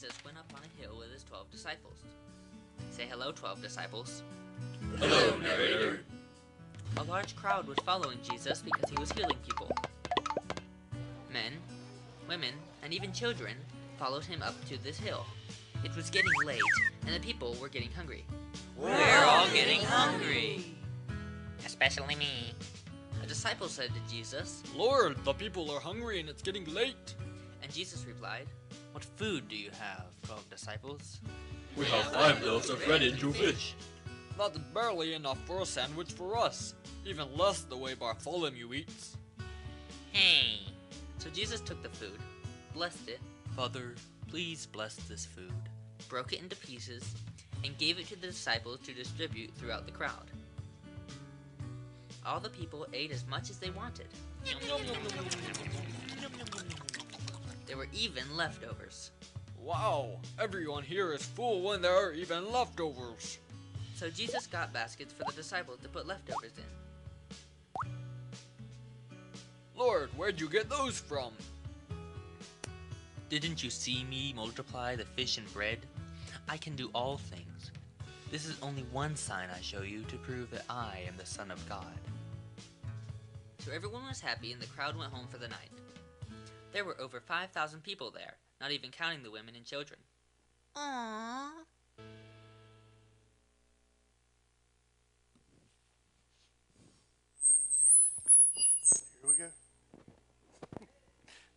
Jesus went up on a hill with his 12 disciples. Say hello, 12 disciples. Hello, narrator. A large crowd was following Jesus because he was healing people. Men, women, and even children followed him up to this hill. It was getting late, and the people were getting hungry. We're all getting hungry. Especially me. A disciple said to Jesus, Lord, the people are hungry and it's getting late. and Jesus replied, "What food do you have, 12 disciples?" We have 5 loaves of bread and 2 fish. That's barely enough for a sandwich for us. Even less the way Bartholomew eats. Hey. So Jesus took the food, blessed it. "Father, please bless this food," broke it into pieces, and gave it to the disciples to distribute throughout the crowd. All the people ate as much as they wanted. There were even leftovers. Wow, everyone here is full when there are even leftovers. So Jesus got baskets for the disciples to put leftovers in. Lord, where'd you get those from? Didn't you see me multiply the fish and bread? I can do all things. This is only one sign I show you to prove that I am the Son of God. So everyone was happy and the crowd went home for the night. There were over 5,000 people there, not even counting the women and children. Aww. Here we go.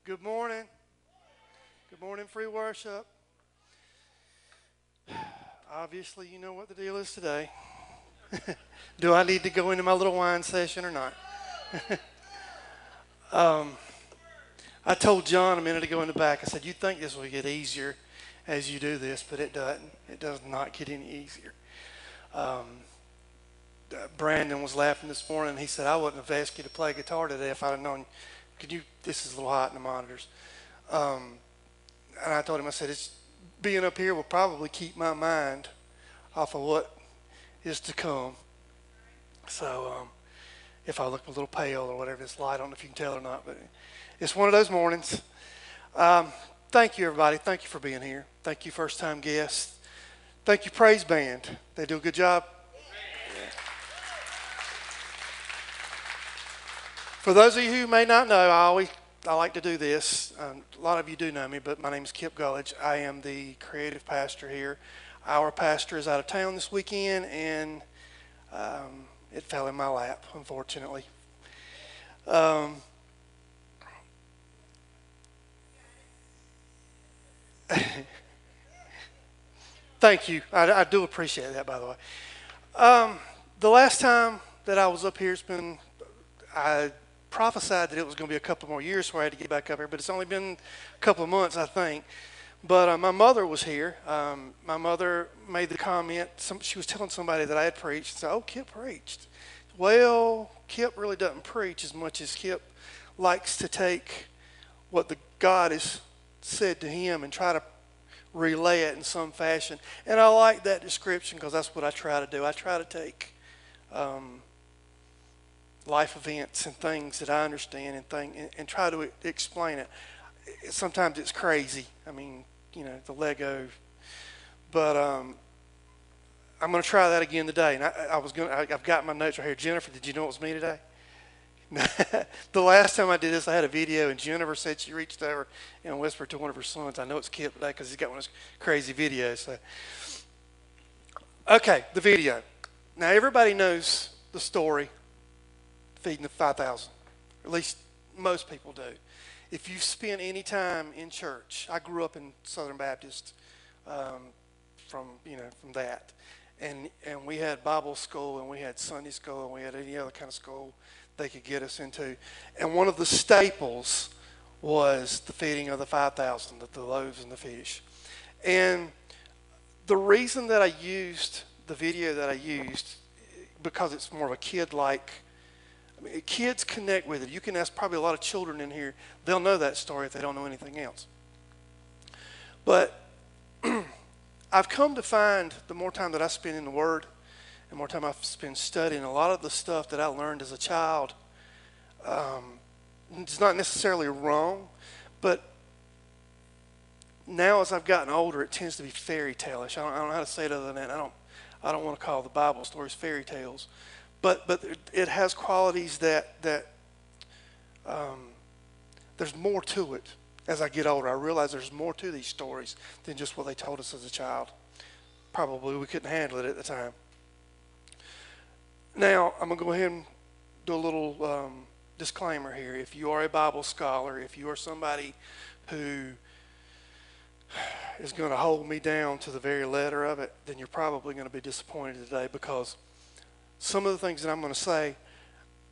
Good morning. Good morning, free worship. Obviously, you know what the deal is today. Do I need to go into my little wine session or not? I told John a minute ago in the back, I said, you think this will get easier as you do this, but it doesn't. It does not get any easier. Brandon was laughing this morning. He said, I wouldn't have asked you to play guitar today if I'd have known. This is a little hot in the monitors. And I told him, I said, being up here will probably keep my mind off of what is to come. So if I look a little pale or whatever, it's light. I don't know if you can tell or not, but it's one of those mornings. Thank you, everybody. Thank you for being here. Thank you, first-time guests. Thank you, Praise Band. They do a good job. For those of you who may not know, I like to do this. A lot of you do know me, but my name is Kip Gullidge. I am the creative pastor here. Our pastor is out of town this weekend, and it fell in my lap, unfortunately. Thank you. I do appreciate that, by the way. The last time that I was up here, I prophesied that it was going to be a couple more years before I had to get back up here, but it's only been a couple of months, I think. But my mother was here. My mother made the comment, she was telling somebody that I had preached. So, oh, Kip preached. Well, Kip really doesn't preach as much as Kip likes to take what the God has said to him and try to relay it in some fashion. And I like that description because that's what I try to do. I try to take life events and things that I understand and try to explain it. Sometimes it's crazy. I mean, the Lego. But I'm going to try that again today. And I've got my notes right here. Jennifer, did you know it was me today? The last time I did this, I had a video, and Jennifer said she reached over and whispered to one of her sons, I know it's Kip today because he's got one of those crazy videos. So. Okay, the video. Now, everybody knows the story, feeding the 5,000. At least most people do. If you've spent any time in church, I grew up in Southern Baptist from that. And we had Bible school, and we had Sunday school, and we had any other kind of school they could get us into. And one of the staples was the feeding of the 5,000, the loaves and the fish. And the reason that I used the video that I used, because it's more of a kid-like, kids connect with it. You can ask probably a lot of children in here. They'll know that story if they don't know anything else. But I've come to find the more time that I spend in the Word and more time I spend studying, a lot of the stuff that I learned as a child, it's not necessarily wrong, but now as I've gotten older, it tends to be fairy tale-ish. I don't know how to say it other than that. I don't want to call the Bible stories fairy tales, but it has qualities that there's more to it. As I get older, I realize there's more to these stories than just what they told us as a child. Probably we couldn't handle it at the time. Now, I'm going to go ahead and do a little disclaimer here. If you are a Bible scholar, if you are somebody who is going to hold me down to the very letter of it, then you're probably going to be disappointed today, because some of the things that I'm going to say,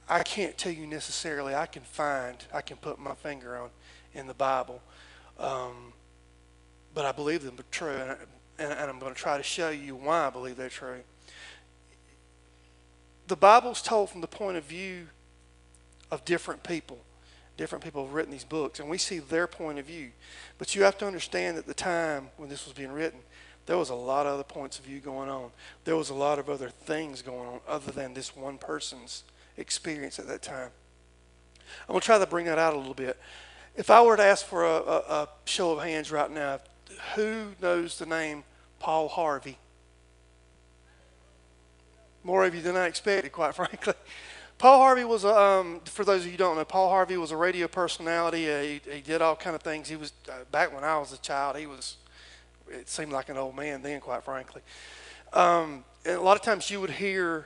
I can't tell you necessarily I can put my finger on in the Bible, but I believe them are true, and I'm going to try to show you why I believe they're true. The Bible's told from the point of view of different people. Different people have written these books, and we see their point of view. But you have to understand at the time when this was being written, there was a lot of other points of view going on. There was a lot of other things going on other than this one person's experience at that time. I'm going to try to bring that out a little bit. If I were to ask for a show of hands right now, who knows the name Paul Harvey? More of you than I expected, quite frankly. Paul Harvey was, for those of you who don't know, Paul Harvey was a radio personality. He did all kind of things. He was, back when I was a child, it seemed like an old man then, quite frankly. And a lot of times you would hear,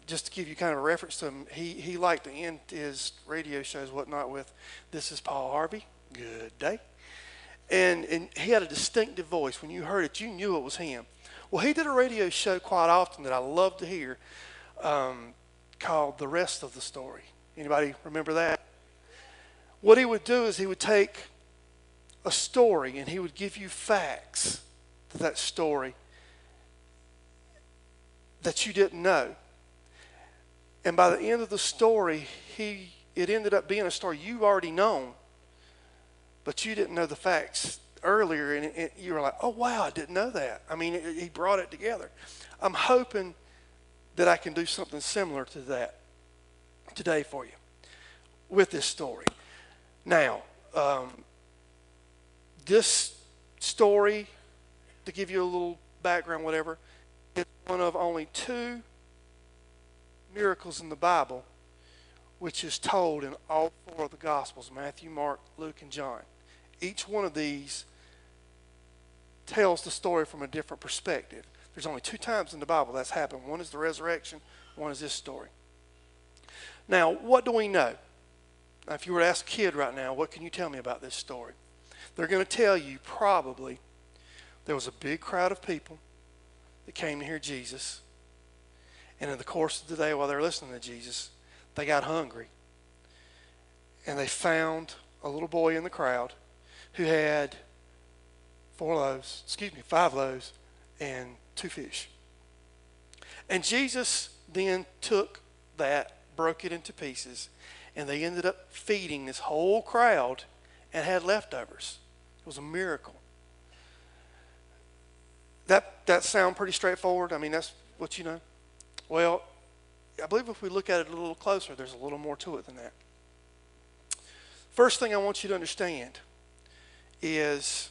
just to give you kind of a reference to him, he liked to end his radio shows, whatnot, with, "This is Paul Harvey, good day." And he had a distinctive voice. When you heard it, you knew it was him. Well, he did a radio show quite often that I love to hear, called The Rest of the Story. Anybody remember that? What he would do is he would take a story and he would give you facts to that story that you didn't know. And by the end of the story, it ended up being a story you've already known, but you didn't know the facts earlier, and you were like, "Oh wow, I didn't know that." I mean, he brought it together. I'm hoping that I can do something similar to that today for you with this story. Now, this story, to give you a little background, whatever, is one of only 2 miracles in the Bible which is told in all 4 of the Gospels: Matthew, Mark, Luke, and John. Each one of these tells the story from a different perspective. There's only 2 times in the Bible that's happened. One is the resurrection, one is this story. Now, what do we know? Now, if you were to ask a kid right now, what can you tell me about this story? They're going to tell you probably there was a big crowd of people that came to hear Jesus. And in the course of the day, while they were listening to Jesus, they got hungry. And they found a little boy in the crowd who had 5 loaves and 2 fish. And Jesus then took that, broke it into pieces, and they ended up feeding this whole crowd and had leftovers. It was a miracle. That sound pretty straightforward? I mean, that's what you know? Well, I believe if we look at it a little closer, there's a little more to it than that. First thing I want you to understand is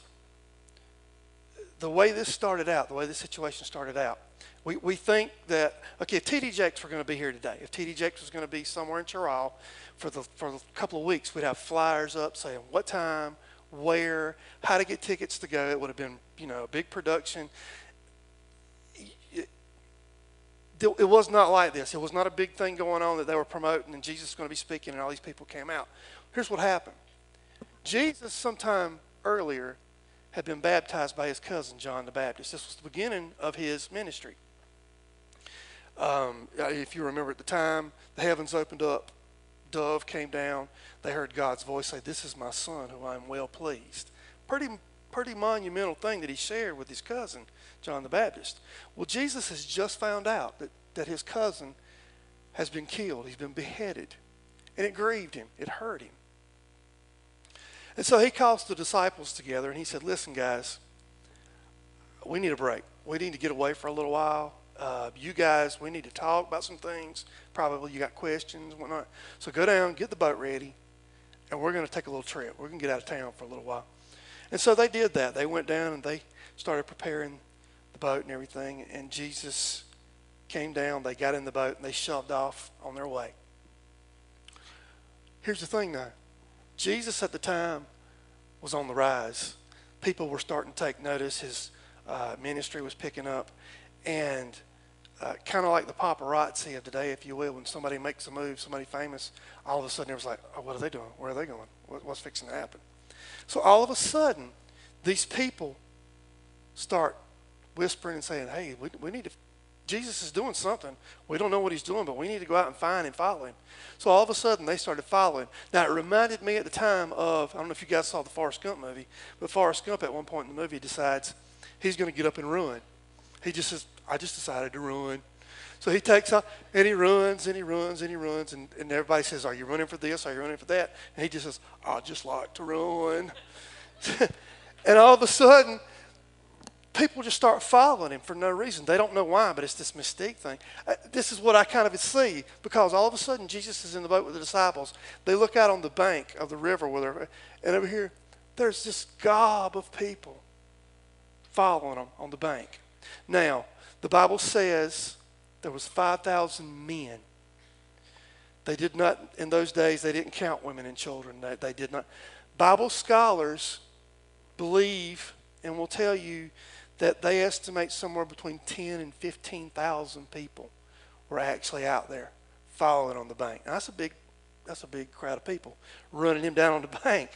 the way this started out, the way this situation started out. We think that, okay, if T.D. Jakes were going to be here today, if T.D. Jakes was going to be somewhere in Chirral for a couple of weeks, we'd have flyers up saying what time, where, how to get tickets to go. It would have been, a big production. It was not like this. It was not a big thing going on that they were promoting and Jesus was going to be speaking and all these people came out. Here's what happened. Jesus, sometime earlier, had been baptized by his cousin, John the Baptist. This was the beginning of his ministry. If you remember at the time, the heavens opened up, dove came down, they heard God's voice say, "This is my son who I am well pleased." Pretty monumental thing that he shared with his cousin, John the Baptist. Well, Jesus has just found out that his cousin has been killed. He's been beheaded. And it grieved him. It hurt him. And so he calls the disciples together and he said, "Listen, guys, we need a break. We need to get away for a little while. You guys, we need to talk about some things. Probably you got questions and whatnot. So go down, get the boat ready, and we're going to take a little trip. We're going to get out of town for a little while." And so they did that. They went down and they started preparing the boat and everything. And Jesus came down. They got in the boat and they shoved off on their way. Here's the thing though. Jesus at the time was on the rise. People were starting to take notice. His ministry was picking up. And kind of like the paparazzi of today, if you will, when somebody makes a move, somebody famous, all of a sudden it was like, oh, what are they doing? Where are they going? What's fixing to happen? So all of a sudden, these people start whispering and saying, hey, we need to, Jesus is doing something. We don't know what he's doing, but we need to go out and find and follow him. So all of a sudden, they started following. Now, it reminded me at the time of, I don't know if you guys saw the Forrest Gump movie, but Forrest Gump at one point in the movie decides he's going to get up and run. He just says, I just decided to run. So he takes off, and he runs, and he runs, and he runs, and everybody says, are you running for this? Are you running for that? And he just says, I just like to run. And all of a sudden, people just start following him for no reason. They don't know why, but it's this mystique thing. This is what I kind of see, because all of a sudden, Jesus is in the boat with the disciples. They look out on the bank of the river, and over here, there's this gob of people following them on the bank. Now, the Bible says there was 5,000 men. They did not, in those days, they didn't count women and children. They did not. Bible scholars believe and will tell you that they estimate somewhere between 10 and 15,000 people were actually out there following on the bank. Now, that's a big crowd of people running him down on the bank.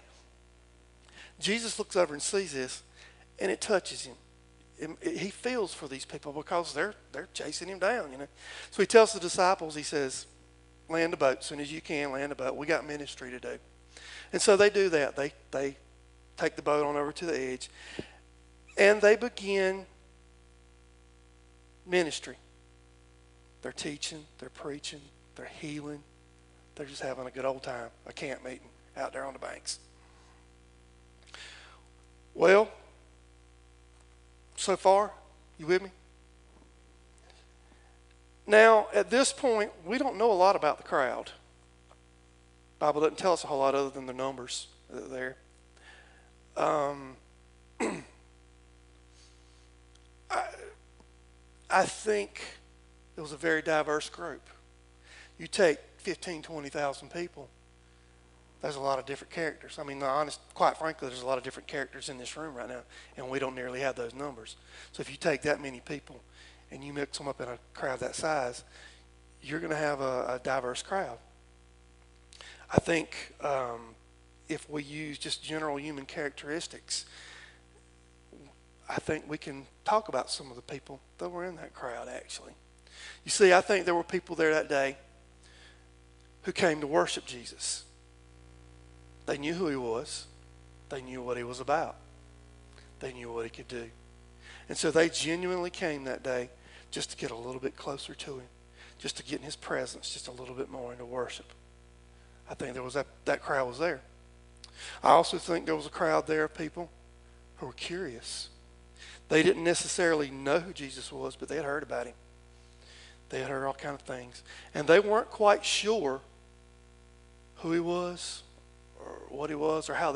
Jesus looks over and sees this, and it touches him. He feels for these people because they're chasing him down, you know. So he tells the disciples, he says, land the boat as soon as you can, land the boat. We got ministry to do. And so they do that. They take the boat on over to the edge, and they begin ministry. They're teaching, they're preaching, they're healing. They're just having a good old time, a camp meeting out there on the banks. Well, so far, you with me? Now, at this point, we don't know a lot about the crowd. The Bible doesn't tell us a whole lot other than the numbers that are there. I think it was a very diverse group. You take 15, 20,000 people, there's a lot of different characters. I mean, quite frankly, there's a lot of different characters in this room right now, and we don't nearly have those numbers. So if you take that many people and you mix them up in a crowd that size, you're going to have a diverse crowd. I think if we use just general human characteristics, I think we can talk about some of the people that were in that crowd, actually. You see, I think there were people there that day who came to worship Jesus. They knew who he was. They knew what he was about. They knew what he could do. And so they genuinely came that day just to get a little bit closer to him, just to get in his presence just a little bit more into worship. I think there was that crowd was there. I also think there was a crowd there of people who were curious. They didn't necessarily know who Jesus was, but they had heard about him. They had heard all kinds of things. And they weren't quite sure who he was, or what he was, or how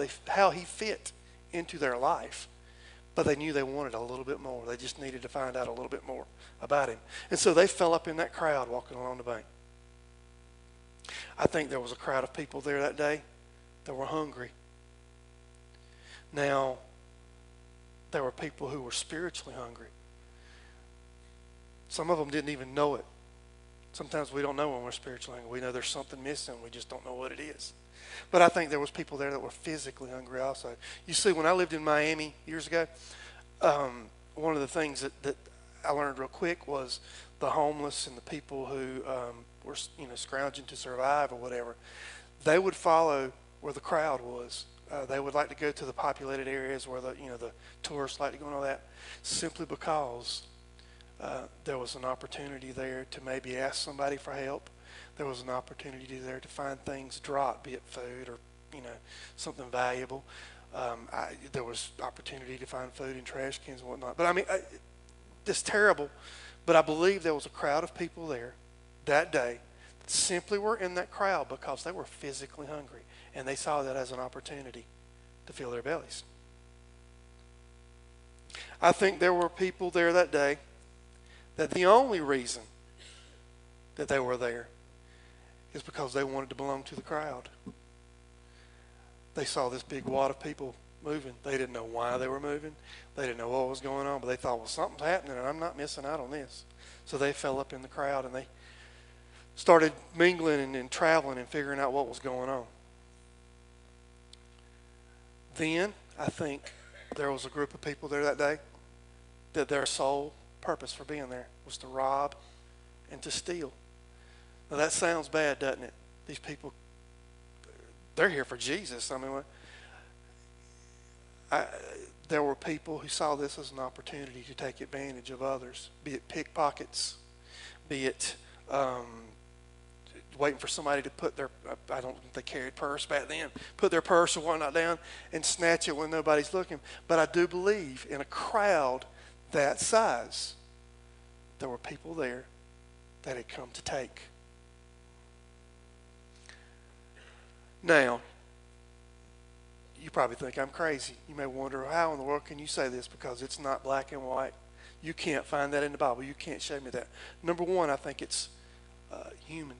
he fit into their life. But they knew they wanted a little bit more. They just needed to find out a little bit more about him. And so they fell up in that crowd walking along the bank. I think there was a crowd of people there that day that were hungry. Now, there were people who were spiritually hungry. Some of them didn't even know it. Sometimes we don't know when we're spiritually hungry. We know there's something missing. We just don't know what it is. But I think there was people there that were physically hungry also. You see, when I lived in Miami years ago, one of the things that I learned real quick was the homeless and the people who were scrounging to survive or whatever. They would follow where the crowd was. They would like to go to the populated areas where the tourists like to go and all that, simply because there was an opportunity there to maybe ask somebody for help. There was an opportunity there to find things drop, be it food or something valuable. There was opportunity to find food in trash cans and whatnot. But I mean, it's terrible. But I believe there was a crowd of people there that day that simply were in that crowd because they were physically hungry, and they saw that as an opportunity to fill their bellies. I think there were people there that day that the only reason that they were there is because they wanted to belong to the crowd. They saw this big wad of people moving. They didn't know why they were moving. They didn't know what was going on, but they thought, well, something's happening and I'm not missing out on this. So they fell up in the crowd and they started mingling and traveling and figuring out what was going on. Then I think there was a group of people there that day that their sole purpose for being there was to rob and to steal. Now that sounds bad, doesn't it? These people, they're here for Jesus. I mean, there were people who saw this as an opportunity to take advantage of others, be it pickpockets, be it waiting for somebody to put their, I don't think they carried purse back then, put their purse or whatnot down and snatch it when nobody's looking. But I do believe in a crowd that size, there were people there that had come to take. Now, you probably think I'm crazy. You may wonder, how in the world can you say this? Because it's not black and white. You can't find that in the Bible. You can't show me that. Number one, I think it's human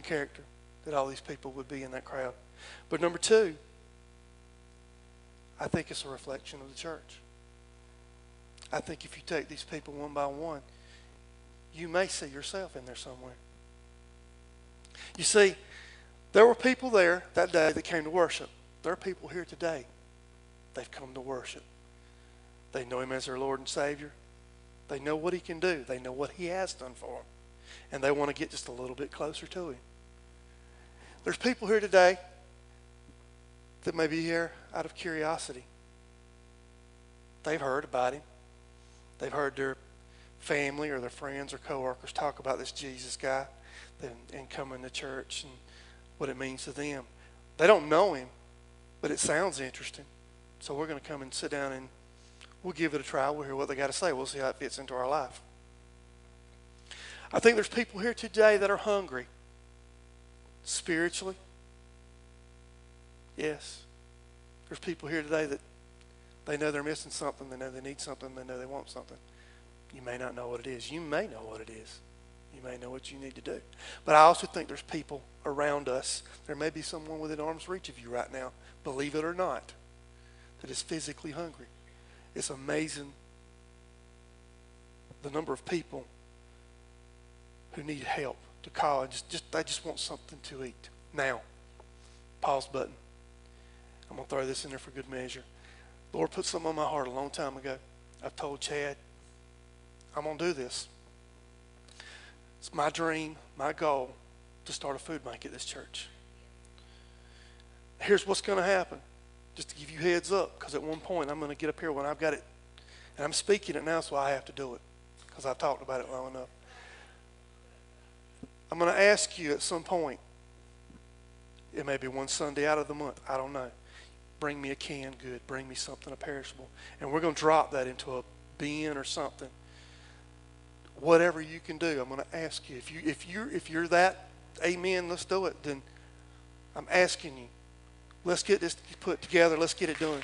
character, that all these people would be in that crowd. But number two, I think it's a reflection of the church. I think if you take these people one by one, you may see yourself in there somewhere. You see, there were people there that day that came to worship. There are people here today. They've come to worship. They know Him as their Lord and Savior. They know what He can do. They know what He has done for them. And they want to get just a little bit closer to Him. There's people here today that may be here out of curiosity. They've heard about Him. They've heard their family or their friends or coworkers talk about this Jesus guy and coming to church and what it means to them. They don't know Him, but it sounds interesting. So we're going to come and sit down and we'll give it a try. We'll hear what they got to say. We'll see how it fits into our life. I think there's people here today that are hungry spiritually. Yes. There's people here today that they know they're missing something. They know they need something. They know they want something. You may not know what it is. You may know what it is. You may know what you need to do. But I also think there's people around us. There may be someone within arm's reach of you right now, believe it or not, that is physically hungry. It's amazing the number of people who need help to call and they just want something to eat. Now, pause button. I'm going to throw this in there for good measure. The Lord put something on my heart a long time ago. I've told Chad, I'm going to do this. It's my dream, my goal, to start a food bank at this church. Here's what's going to happen. Just to give you heads up, because at one point I'm going to get up here when I've got it, and I'm speaking it now, so I have to do it, because I've talked about it long enough. I'm going to ask you at some point, it may be one Sunday out of the month, I don't know, bring me a canned good, bring me something perishable, and we're going to drop that into a bin or something. Whatever you can do, I'm going to ask you. If you're that, amen, let's do it. Then I'm asking you, let's get this put together. Let's get it done.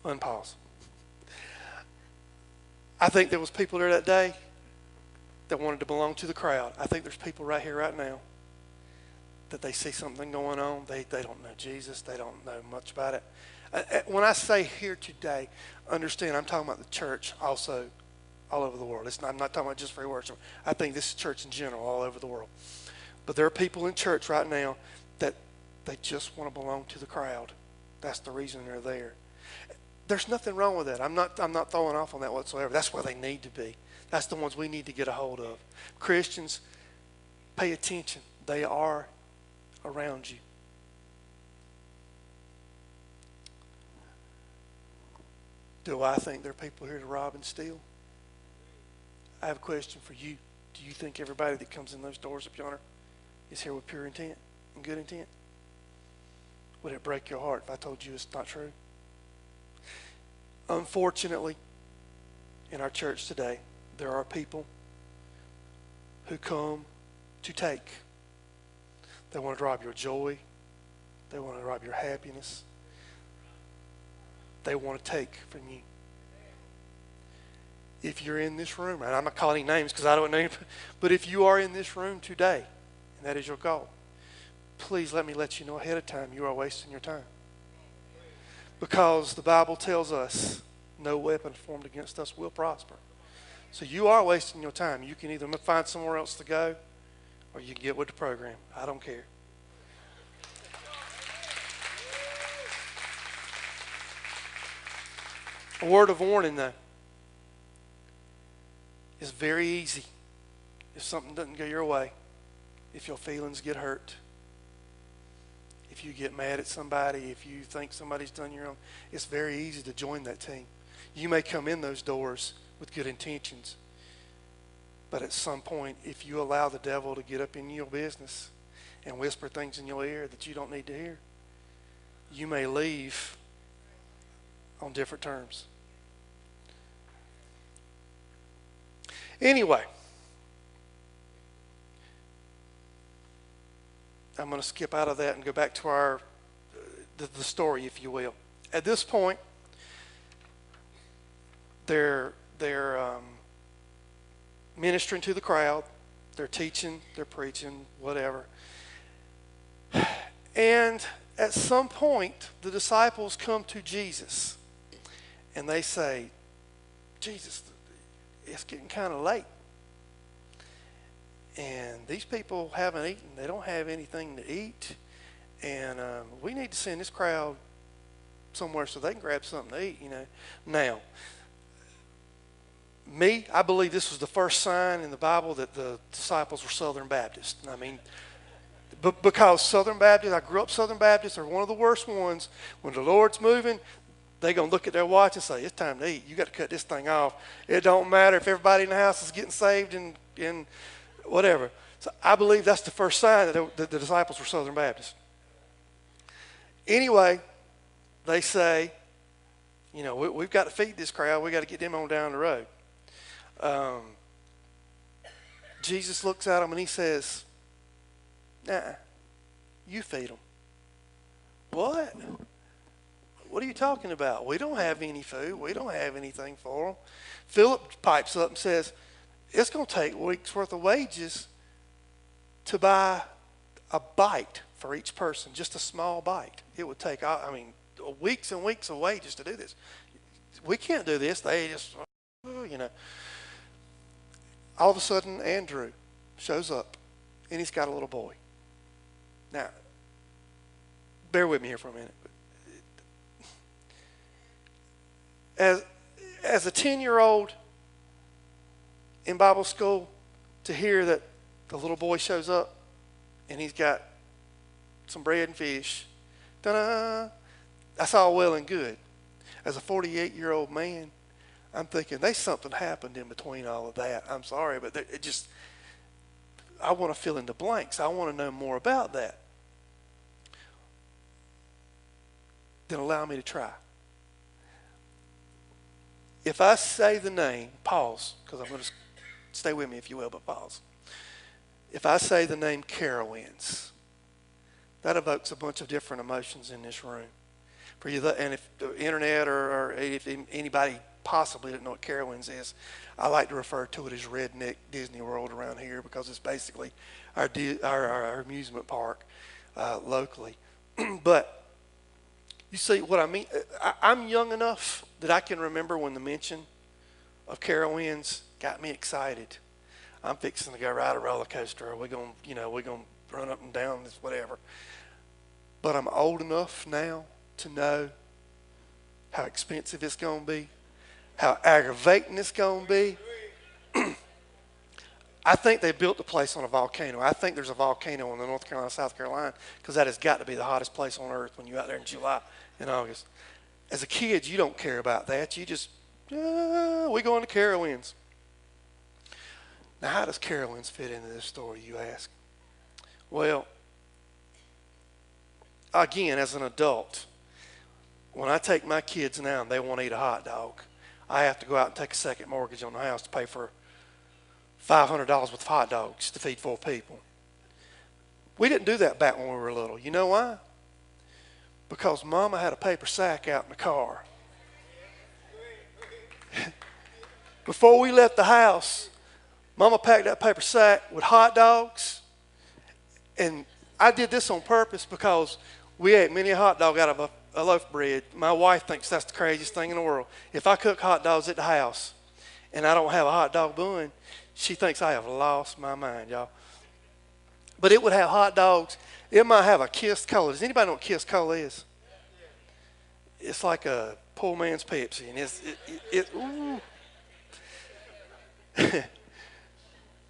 Unpause. I think there was people there that day that wanted to belong to the crowd. I think there's people right here, right now, that they see something going on. They don't know Jesus. They don't know much about it. When I say here today, understand I'm talking about the church also all over the world. I'm not talking about just free worship. I think this is church in general all over the world. But there are people in church right now that they just want to belong to the crowd. That's the reason they're there. There's nothing wrong with that. I'm not throwing off on that whatsoever. That's where they need to be. That's the ones we need to get a hold of. Christians, pay attention. They are around you. Do I think there are people here to rob and steal? I have a question for you. Do you think everybody that comes in those doors up yonder is here with pure intent and good intent? Would it break your heart if I told you it's not true? Unfortunately, in our church today, there are people who come to take. They want to rob your joy. They want to rob your happiness. They want to take from you. If you're in this room, and I'm not calling any names because I don't know, but if you are in this room today, and that is your goal, please let me let you know ahead of time you are wasting your time. Because the Bible tells us no weapon formed against us will prosper. So you are wasting your time. You can either find somewhere else to go or you can get with the program. I don't care. A word of warning, though. It's very easy if something doesn't go your way, if your feelings get hurt, if you get mad at somebody, if you think somebody's done you wrong. It's very easy to join that team. You may come in those doors with good intentions, but at some point, if you allow the devil to get up in your business and whisper things in your ear that you don't need to hear, you may leave on different terms. Anyway, I'm going to skip out of that and go back to our the story, if you will. At this point, they're ministering to the crowd. They're teaching, they're preaching, whatever. And at some point, the disciples come to Jesus and they say, Jesus, it's getting kind of late. And these people haven't eaten. They don't have anything to eat. And we need to send this crowd somewhere so they can grab something to eat, you know. Now, I believe this was the first sign in the Bible that the disciples were Southern Baptists. I mean, because Southern Baptists, I grew up Southern Baptists, are one of the worst ones. When the Lord's moving, they're going to look at their watch and say, it's time to eat. You got to cut this thing off. It don't matter if everybody in the house is getting saved and whatever. So I believe that's the first sign that the disciples were Southern Baptists. Anyway, they say, you know, we've got to feed this crowd. We've got to get them on down the road. Jesus looks at them and he says, nah, you feed them. What? What are you talking about? We don't have any food. We don't have anything for them. Philip pipes up and says, it's going to take a week's worth of wages to buy a bite for each person, just a small bite. It would take, weeks and weeks of wages to do this. We can't do this. They just, you know. All of a sudden, Andrew shows up, and he's got a little boy. Now, bear with me here for a minute. As a 10-year-old in Bible school, to hear that the little boy shows up and he's got some bread and fish, ta-da, that's all well and good. As a 48-year-old man, I'm thinking there's something happened in between all of that. I'm sorry, but I want to fill in the blanks. I want to know more about that. Then allow me to try. If I say the name, pause, because I'm going to stay with me if you will, but pause. If I say the name Carowinds, that evokes a bunch of different emotions in this room. For you, and if the internet or if anybody possibly doesn't know what Carowinds is, I like to refer to it as Redneck Disney World around here because it's basically our amusement park locally. But you see what I mean? I'm young enough that I can remember when the mention of Carowinds got me excited. I'm fixing to go ride a roller coaster, or we're gonna run up and down this whatever. But I'm old enough now to know how expensive it's gonna be, how aggravating it's gonna be. I think they built the place on a volcano. I think there's a volcano in the North Carolina, South Carolina, because that has got to be the hottest place on earth when you're out there in July and August. As a kid, you don't care about that. You just, we're going to Carowinds. Now, how does Carowinds fit into this story, you ask? Well, again, as an adult, when I take my kids now and they want to eat a hot dog, I have to go out and take a second mortgage on the house to pay for $500 worth of hot dogs to feed 4 people. We didn't do that back when we were little. You know why? because Mama had a paper sack out in the car. Before we left the house, Mama packed that paper sack with hot dogs. And I did this on purpose because we ate many a hot dog out of a loaf of bread. My wife thinks that's the craziest thing in the world. If I cook hot dogs at the house and I don't have a hot dog bun, she thinks I have lost my mind, y'all. But it would have hot dogs. It might have a Kiss Cola. Does anybody know what Kiss Cola is? It's like a poor man's Pepsi. And ooh.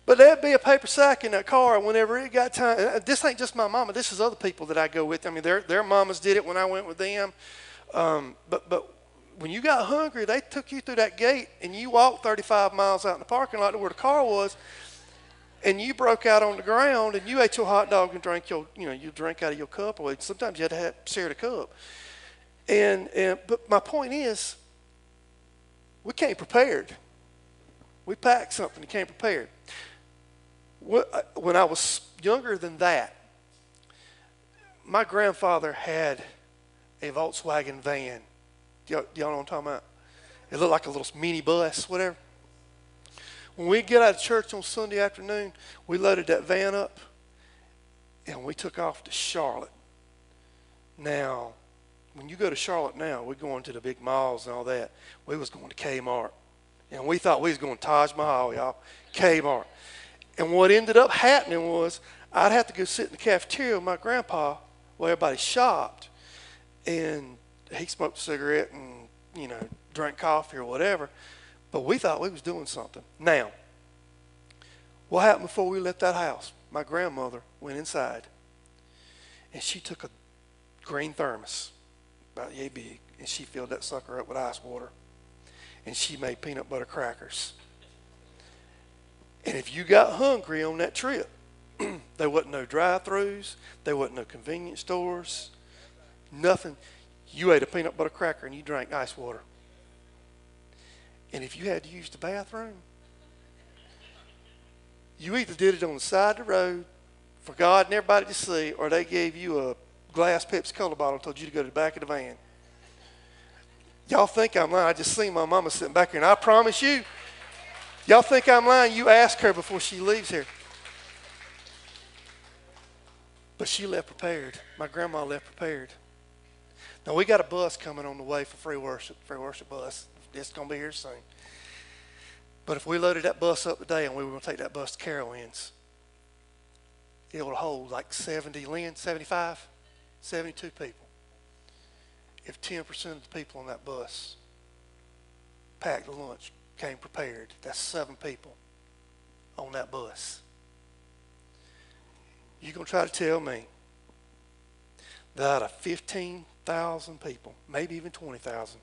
But there'd be a paper sack in that car whenever it got time. This ain't just my mama. This is other people that I go with. I mean, their mamas did it when I went with them. But when you got hungry, they took you through that gate, and you walked 35 miles out in the parking lot to where the car was, and you broke out on the ground, and you ate your hot dog and drank you drink out of your cup. Or sometimes you had to share the cup. But my point is, we came prepared. We packed something and came prepared. When I was younger than that, my grandfather had a Volkswagen van. Y'all know what I'm talking about? It looked like a little mini bus, whatever. When we get out of church on Sunday afternoon, we loaded that van up and we took off to Charlotte. Now, when you go to Charlotte now, we're going to the big malls and all that. We was going to Kmart. And we thought we was going to Taj Mahal, y'all. Kmart. And what ended up happening was I'd have to go sit in the cafeteria with my grandpa while everybody shopped. And he smoked a cigarette and, drank coffee or whatever. But we thought we was doing something. Now, what happened before we left that house? My grandmother went inside. And she took a green thermos, about yay big, and she filled that sucker up with ice water. And she made peanut butter crackers. And if you got hungry on that trip, there wasn't no drive-thrus, there wasn't no convenience stores, nothing. You ate a peanut butter cracker and you drank ice water. And if you had to use the bathroom, you either did it on the side of the road for God and everybody to see, or they gave you a glass Pepsi Cola bottle and told you to go to the back of the van. Y'all think I'm lying. I just seen my mama sitting back here, and I promise you, y'all think I'm lying, you ask her before she leaves here. But she left prepared. My grandma left prepared. Now, we got a bus coming on the way for free worship bus. It's going to be here soon. But if we loaded that bus up today and we were going to take that bus to Carowinds, it would hold like 75, 72 people. If 10% of the people on that bus packed a lunch, came prepared, that's 7 people on that bus. You're going to try to tell me that out of 15,000 people, maybe even 20,000,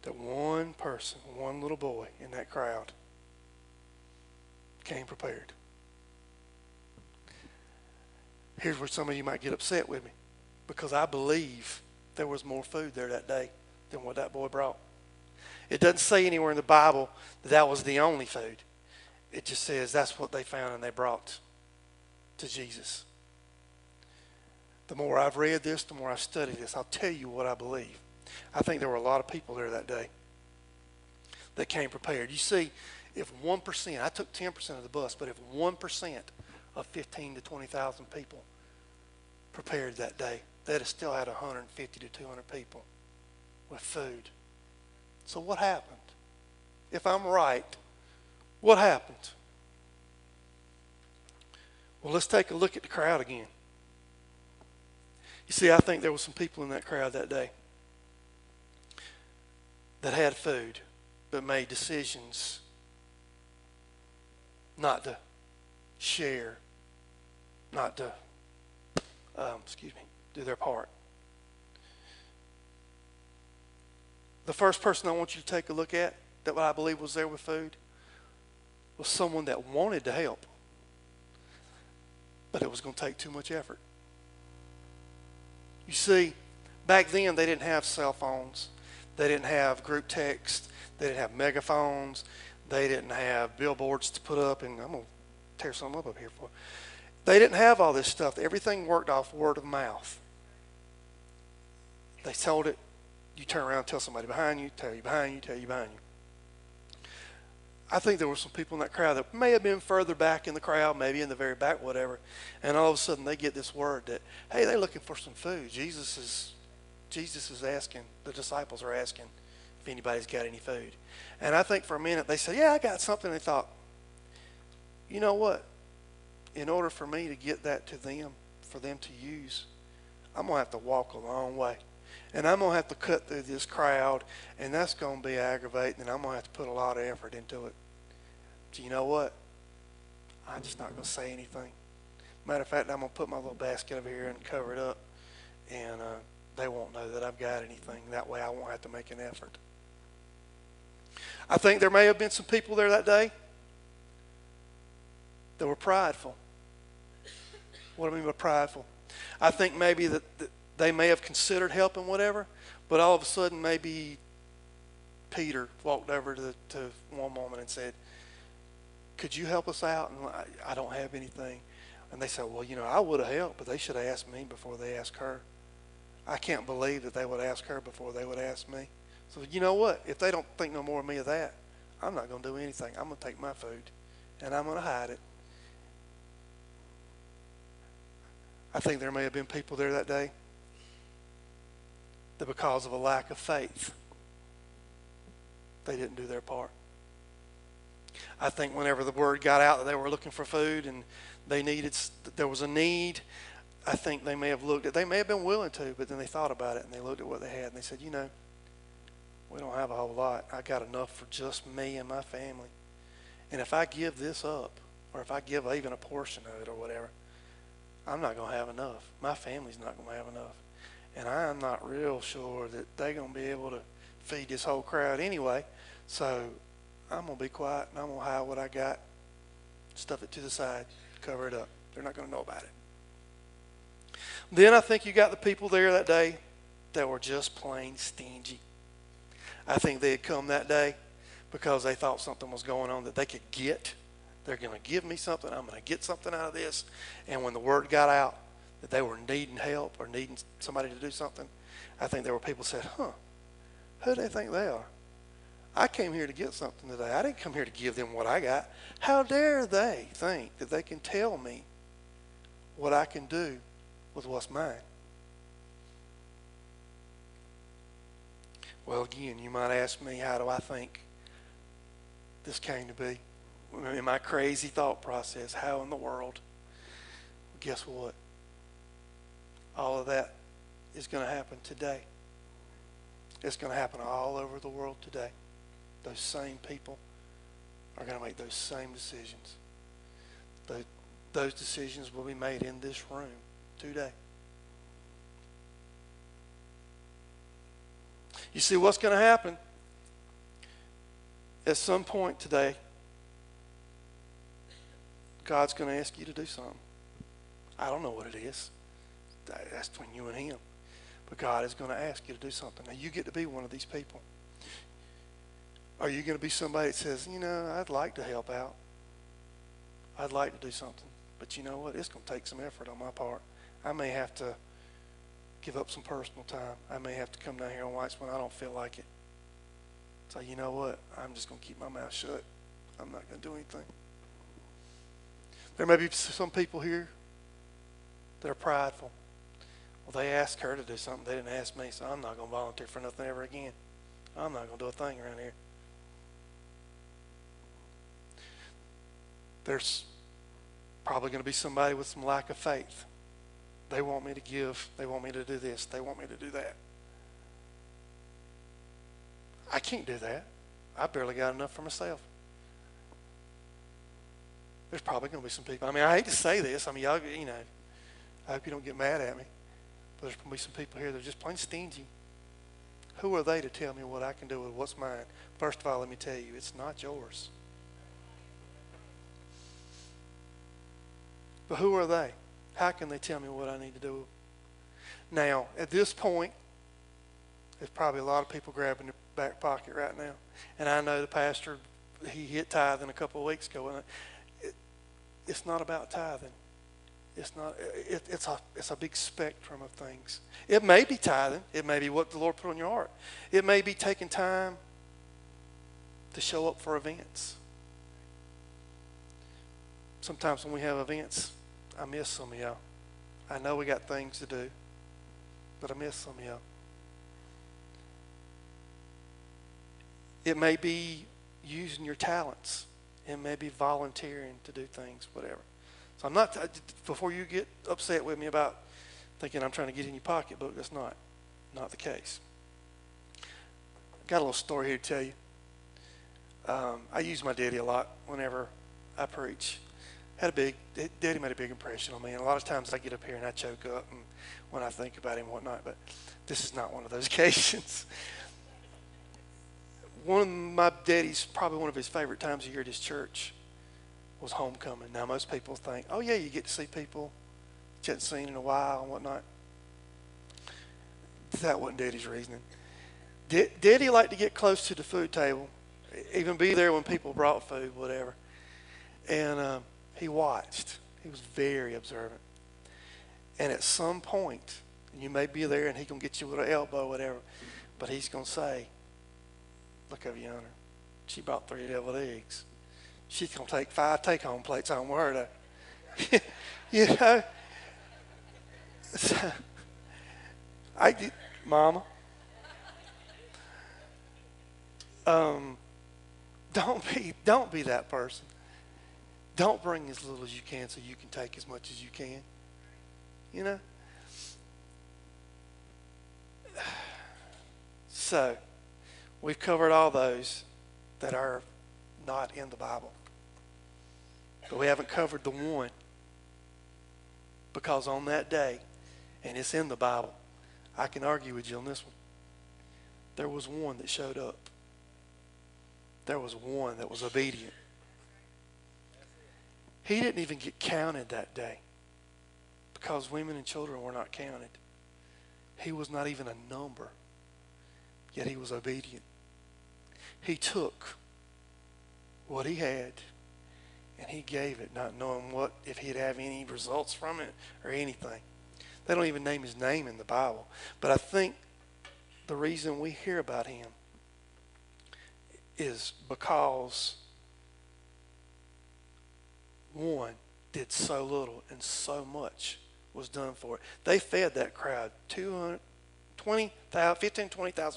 that one person, one little boy in that crowd came prepared. Here's where some of you might get upset with me, because I believe there was more food there that day than what that boy brought. It doesn't say anywhere in the Bible that that was the only food. It just says that's what they found and they brought to Jesus. The more I've read this, the more I've studied this, I'll tell you what I believe. I think there were a lot of people there that day that came prepared. You see, if 1%, I took 10% of the bus, but if 1% of 15 to 20,000 people prepared that day, they'd have still had 150 to 200 people with food. So what happened? If I'm right, what happened? Well, let's take a look at the crowd again. You see, I think there were some people in that crowd that day that had food but made decisions not to share, not to, do their part. The first person I want you to take a look at that what I believe was there with food was someone that wanted to help, but it was going to take too much effort. You see, back then they didn't have cell phones. They didn't have group text. They didn't have megaphones. They didn't have billboards to put up, and I'm going to tear something up here for you. They didn't have all this stuff. Everything worked off word of mouth. They told it. You turn around and tell somebody behind you, tell you behind you, tell you behind you. I think there were some people in that crowd that may have been further back in the crowd, maybe in the very back, whatever. And all of a sudden they get this word that, hey, they're looking for some food. Jesus is asking, the disciples are asking if anybody's got any food. And I think for a minute they said, yeah, I got something. They thought, you know what? In order for me to get that to them, for them to use, I'm going to have to walk a long way. And I'm going to have to cut through this crowd, and that's going to be aggravating, and I'm going to have to put a lot of effort into it. So you know what? I'm just not going to say anything. Matter of fact, I'm going to put my little basket over here and cover it up, and they won't know that I've got anything. That way I won't have to make an effort. I think there may have been some people there that day that were prideful. What do I mean by prideful? I think maybe that they may have considered helping, whatever, but all of a sudden maybe Peter walked over to one woman and said, could you help us out? And I don't have anything. And they said, well, I would have helped, but they should have asked me before they asked her. I can't believe that they would ask her before they would ask me. So you know what? If they don't think no more of me of that, I'm not going to do anything. I'm going to take my food, and I'm going to hide it. I think there may have been people there that day that because of a lack of faith, they didn't do their part. I think whenever the word got out that they were looking for food and there was a need, I think they may have they may have been willing to, but then they thought about it and they looked at what they had and they said, we don't have a whole lot. I got enough for just me and my family. And if I give this up, or if I give even a portion of it or whatever, I'm not going to have enough. My family's not going to have enough. And I'm not real sure that they're going to be able to feed this whole crowd anyway. So I'm going to be quiet and I'm going to hide what I got, stuff it to the side, cover it up. They're not going to know about it. Then I think you got the people there that day that were just plain stingy. I think they had come that day because they thought something was going on that they could get. They're going to give me something. I'm going to get something out of this. And when the word got out that they were needing help or needing somebody to do something, I think there were people who said, who do they think they are? I came here to get something today. I didn't come here to give them what I got. How dare they think that they can tell me what I can do with what's mine? Well, again, you might ask me, how do I think this came to be? In my crazy thought process, how in the world? Well, guess what? All of that is going to happen today. It's going to happen all over the world today. Those same people are going to make those same decisions. Those decisions will be made in this room today. You see, what's going to happen at some point today, God's going to ask you to do something. I don't know what it is. That's between you and him. But God is going to ask you to do something. Now, you get to be one of these people. Are you going to be somebody that says, I'd like to help out. I'd like to do something. But you know what? It's going to take some effort on my part. I may have to give up some personal time. I may have to come down here on nights when I don't feel like it. So you know what? I'm just going to keep my mouth shut. I'm not going to do anything. There may be some people here that are prideful. Well, they asked her to do something. They didn't ask me, so I'm not going to volunteer for nothing ever again. I'm not going to do a thing around here. There's probably going to be somebody with some lack of faith. They want me to give. They want me to do this. They want me to do that. I can't do that. I barely got enough for myself. There's probably going to be some people. I hate to say this. Y'all, I hope you don't get mad at me. But there's going to be some people here that are just plain stingy. Who are they to tell me what I can do with what's mine? First of all, let me tell you, it's not yours. But who are they? How can they tell me what I need to do? Now, at this point, there's probably a lot of people grabbing their back pocket right now. And I know the pastor, he hit tithing a couple of weeks ago. And it's not about tithing. It's not. It's a big spectrum of things. It may be tithing. It may be what the Lord put on your heart. It may be taking time to show up for events. Sometimes when we have events, I miss some of y'all. I know we got things to do, but I miss some of y'all. It may be using your talents. It may be volunteering to do things, whatever. So I'm not, before you get upset with me about thinking I'm trying to get in your pocketbook, that's not the case. I've got a little story here to tell you. I use my daddy a lot whenever I preach. Daddy made a big impression on me, and a lot of times I get up here and I choke up and when I think about him and whatnot, but this is not one of those occasions. One of my daddy's, probably one of his favorite times of year at his church was homecoming. Now, most people think, oh, yeah, you get to see people that you haven't seen in a while and whatnot. That wasn't Daddy's reasoning. Daddy liked to get close to the food table, even be there when people brought food, whatever. And he watched. He was very observant. And at some point, and you may be there and he's going to get you with an elbow or whatever, but he's going to say, look over yonder. She brought 3 deviled eggs. She's going to take 5 take-home plates home with her. You know? So, Mama. Don't be that person. Don't bring as little as you can so you can take as much as you can. You know? So, we've covered all those that are not in the Bible. But we haven't covered the one. Because on that day, and it's in the Bible, I can argue with you on this one. There was one that showed up. There was one that was obedient. He didn't even get counted that day because women and children were not counted. He was not even a number, yet he was obedient. He took what he had and he gave it, not knowing if he'd have any results from it or anything. They don't even name his name in the Bible. But I think the reason we hear about him is because one did so little and so much was done for it. They fed that crowd, 20,000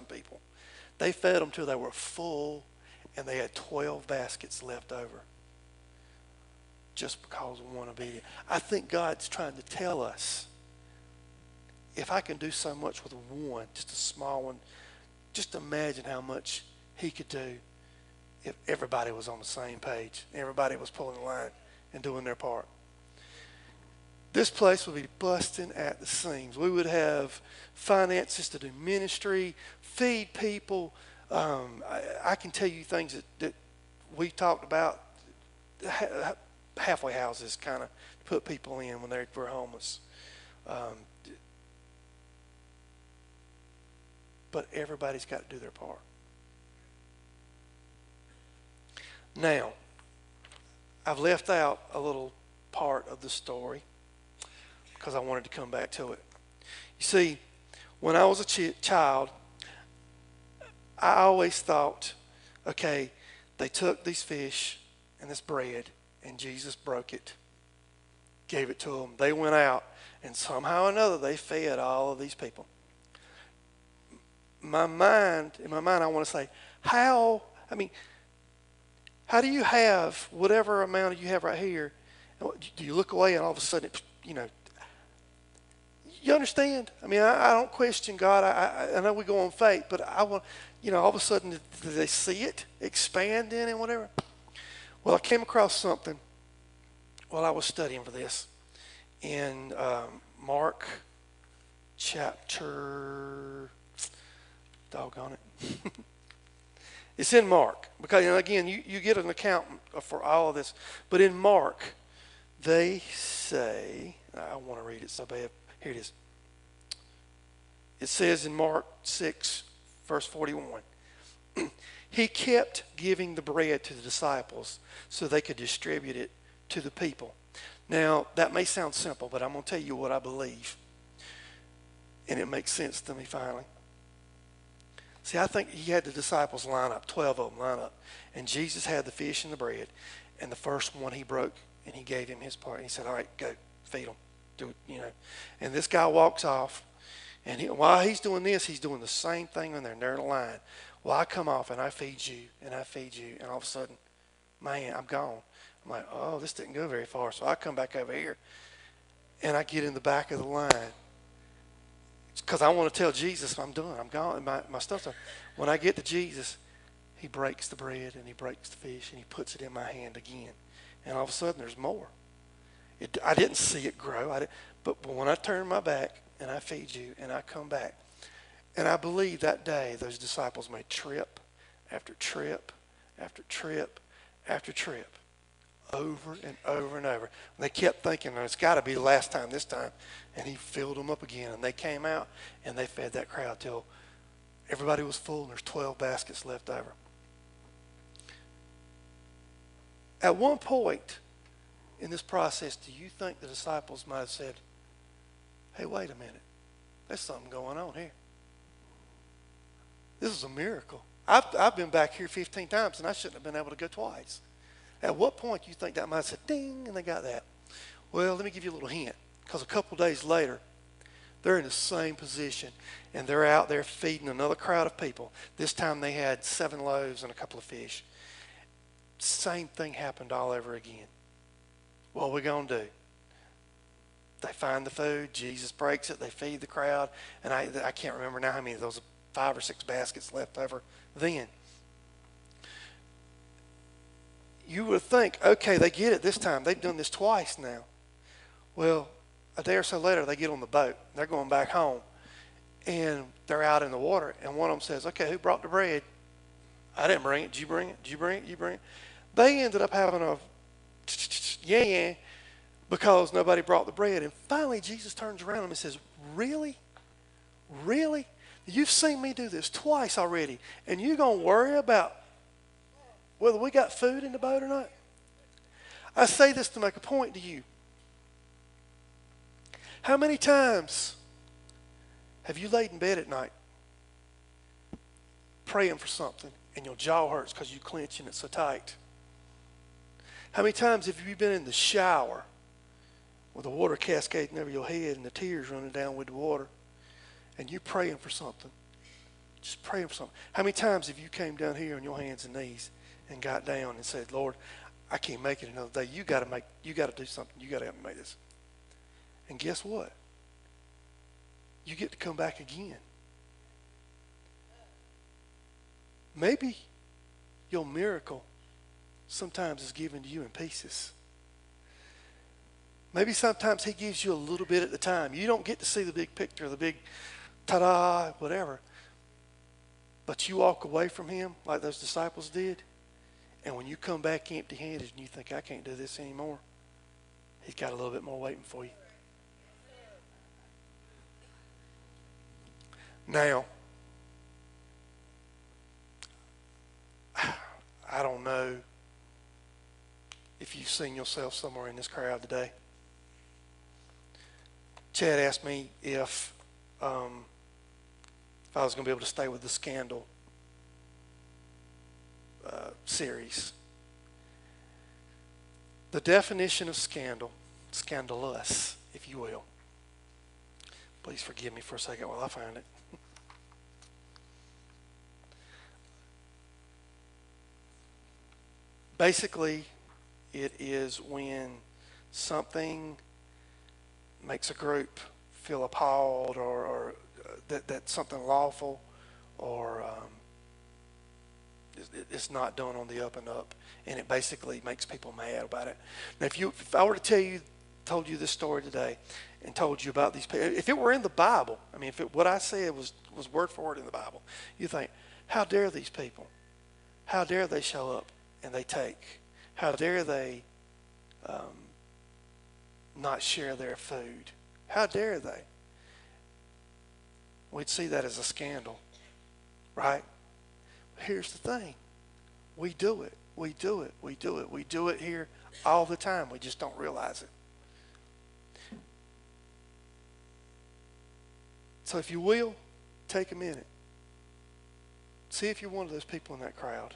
people. They fed them till they were full and they had 12 baskets left over just because of one obedient. I think God's trying to tell us, if I can do so much with one, just a small one, just imagine how much he could do if everybody was on the same page. Everybody was pulling the line and doing their part. This place would be busting at the seams. We would have finances to do ministry, feed people. I can tell you things that we talked about, halfway houses kind of put people in when they were homeless. But everybody's got to do their part. Now, I've left out a little part of the story because I wanted to come back to it. You see, when I was a child, I always thought, okay, they took these fish and this bread and Jesus broke it, gave it to them. They went out and somehow or another they fed all of these people. In my mind, I want to say, how do you have whatever amount you have right here? Do you look away and all of a sudden, you understand? I don't question God. I know we go on faith, but I want, all of a sudden, do they see it expand in and whatever? Well, I came across something while I was studying for this in Mark chapter, doggone it. It's in Mark, because again, you get an account for all of this. But in Mark, they say, I want to read it so bad. Here it is. It says in Mark 6, verse 41, he kept giving the bread to the disciples so they could distribute it to the people. Now, that may sound simple, but I'm going to tell you what I believe. And it makes sense to me finally. See, I think he had the disciples line up, 12 of them line up. And Jesus had the fish and the bread. And the first one he broke, and he gave him his part. And he said, all right, go, feed them. Do it, you know. And this guy walks off. And while he's doing this, he's doing the same thing when they're in the line. Well, I come off, and I feed you, and I feed you. And all of a sudden, man, I'm gone. I'm like, oh, this didn't go very far. So I come back over here, and I get in the back of the line because I want to tell Jesus I'm done. I'm gone. My stuff's done. When I get to Jesus, he breaks the bread, and he breaks the fish, and he puts it in my hand again. And all of a sudden, there's more. I didn't see it grow. But when I turn my back, and I feed you, and I come back, and I believe that day those disciples made trip after trip after trip after trip, over and over and over. And they kept thinking, oh, it's got to be the last time this time. And he filled them up again. And they came out, and they fed that crowd till everybody was full, and there's 12 baskets left over. At one point in this process, do you think the disciples might have said, hey, wait a minute. There's something going on here. This is a miracle. I've been back here 15 times, and I shouldn't have been able to go twice. At what point do you think that might have said, ding, and they got that? Well, let me give you a little hint. Because a couple days later, they're in the same position, and they're out there feeding another crowd of people. This time they had 7 loaves and a couple of fish. Same thing happened all over again. What are we going to do? They find the food. Jesus breaks it. They feed the crowd. And I can't remember now how many of those 5 or 6 baskets left over then. You would think, okay, they get it this time. They've done this twice now. Well, a day or so later, they get on the boat. They're going back home. And they're out in the water. And one of them says, okay, who brought the bread? I didn't bring it. Did you bring it? Did you bring it? Did you bring it? They ended up having a yeah because nobody brought the bread. And finally, Jesus turns around and says, really? Really? You've seen me do this twice already. And you're going to worry about whether we got food in the boat or not? I say this to make a point to you. How many times have you laid in bed at night praying for something and your jaw hurts because you clench and it's so tight? How many times have you been in the shower with the water cascading over your head and the tears running down with the water and you praying for something? Just praying for something. How many times have you came down here on your hands and knees and got down and said, Lord, I can't make it another day. You got to do something. You got to help me make this. And guess what? You get to come back again. Maybe your miracle sometimes is given to you in pieces. Maybe sometimes he gives you a little bit at the time. You don't get to see the big picture, the big ta-da, whatever. But you walk away from him like those disciples did. And when you come back empty-handed and you think, I can't do this anymore, he's got a little bit more waiting for you. Now, I don't know if you've seen yourself somewhere in this crowd today. Chad asked me if I was going to be able to stay with the Scandal series. The definition of scandal, scandalous, if you will. Please forgive me for a second while I find it. Basically, it is when something makes a group feel appalled or that something lawful or it's not done on the up and up, and it basically makes people mad about it. Now, if I were to told you this story today and told you about these people, if it were in the Bible, I mean, what I said was word for word in the Bible, you think, how dare these people? How dare they show up and they take? How dare they not share their food? How dare they? We'd see that as a scandal, right? But here's the thing. We do it. We do it. We do it. We do it here all the time. We just don't realize it. So if you will, take a minute. See if you're one of those people in that crowd.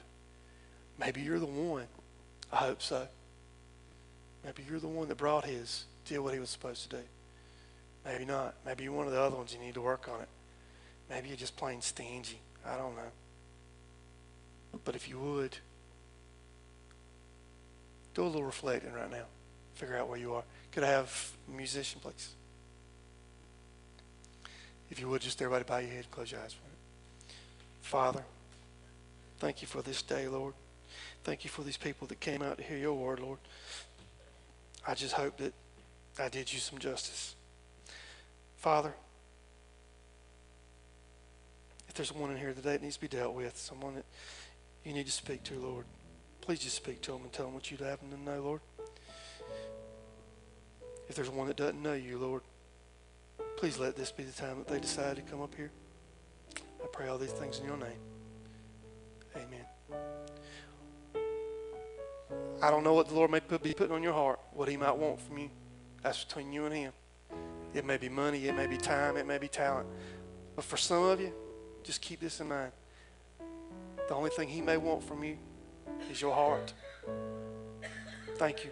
Maybe you're the one. I hope so. Maybe you're the one that brought his, did what he was supposed to do. Maybe not. Maybe you're one of the other ones. You need to work on it. Maybe you're just plain stingy. I don't know. But if you would, do a little reflecting right now. Figure out where you are. Could I have a musician, please? If you would, just everybody bow your head, close your eyes for a minute. Father, thank you for this day, Lord. Thank you for these people that came out to hear your word, Lord. I just hope that I did you some justice. Father, if there's one in here today that needs to be dealt with, someone that you need to speak to, Lord, please just speak to them and tell them what you'd have them to know, Lord. If there's one that doesn't know you, Lord, please let this be the time that they decide to come up here. I pray all these things in your name. Amen. I don't know what the Lord may be putting on your heart, what he might want from you. That's between you and him. It may be money, it may be time, it may be talent. But for some of you, just keep this in mind. The only thing he may want from you is your heart. Thank you.